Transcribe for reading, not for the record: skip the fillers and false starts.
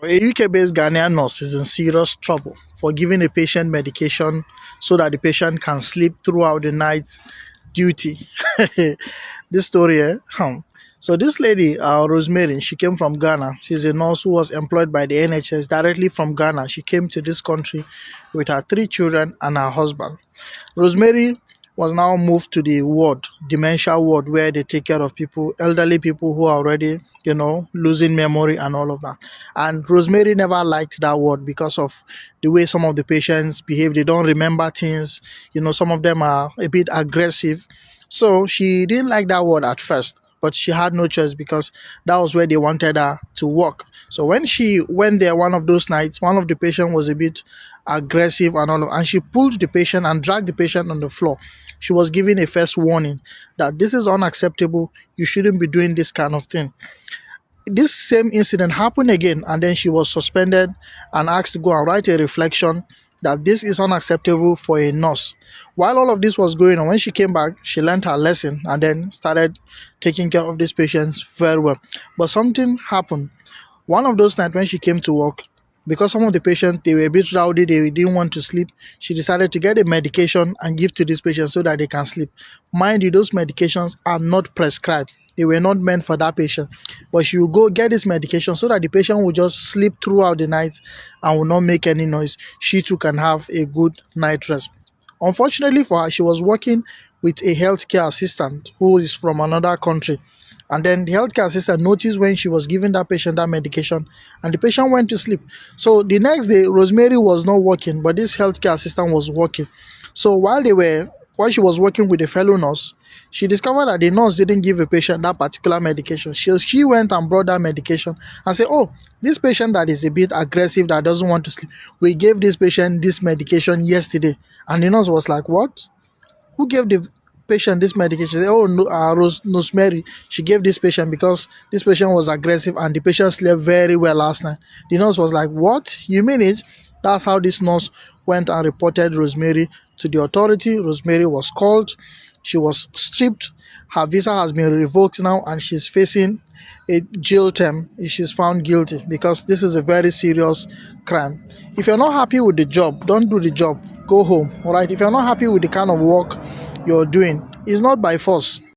A UK-based Ghanaian nurse is in serious trouble for giving a patient medication so that the patient can sleep throughout the night duty. This story, eh? So this lady, Rosemary, she came from Ghana. She's a nurse who was employed by the NHS directly from Ghana. She came to this country with her three children and her husband. Rosemary was now moved to the ward, dementia ward, where they take care of people, elderly people who are already, losing memory and all of that. And Rosemary never liked that ward because of the way some of the patients behave. They don't remember things. Some of them are a bit aggressive. So she didn't like that ward at first, but she had no choice because that was where they wanted her to work. So when she went there one of those nights, one of the patient was a bit aggressive and she pulled the patient and dragged the patient on the floor. She was given a first warning that this is unacceptable. You shouldn't be doing this kind of thing. This same incident happened again, and then she was suspended and asked to go and write a reflection that this is unacceptable for a nurse. While all of this was going on, when she came back, she learned her lesson and then started taking care of these patients very well. But something happened. One of those nights when she came to work, because some of the patients, they were a bit rowdy, they didn't want to sleep, she decided to get a medication and give to these patients so that they can sleep. Mind you, those medications are not prescribed. They were not meant for that patient. But she will go get this medication so that the patient will just sleep throughout the night and will not make any noise. She too can have a good night rest. Unfortunately for her, she was working with a healthcare assistant who is from another country. And then the healthcare assistant noticed when she was giving that patient that medication, and the patient went to sleep. So the next day, Rosemary was not working, but this healthcare assistant was working. So while she was working with a fellow nurse, she discovered that the nurse didn't give a patient that particular medication. She went and brought that medication and said, "Oh, this patient that is a bit aggressive, that doesn't want to sleep, we gave this patient this medication yesterday." And the nurse was like, "What? Who gave the patient this medication?" Oh, no, Rosemary, she gave this patient because this patient was aggressive and the patient slept very well last night. The nurse was like, "What? You mean it?" That's how this nurse went and reported Rosemary to the authority. Rosemary was called. She was stripped. Her visa has been revoked now and she's facing a jail term if she's found guilty, because this is a very serious crime. If you're not happy with the job, don't do the job. Go home. All right. If you're not happy with the kind of work you're doing, it's not by force.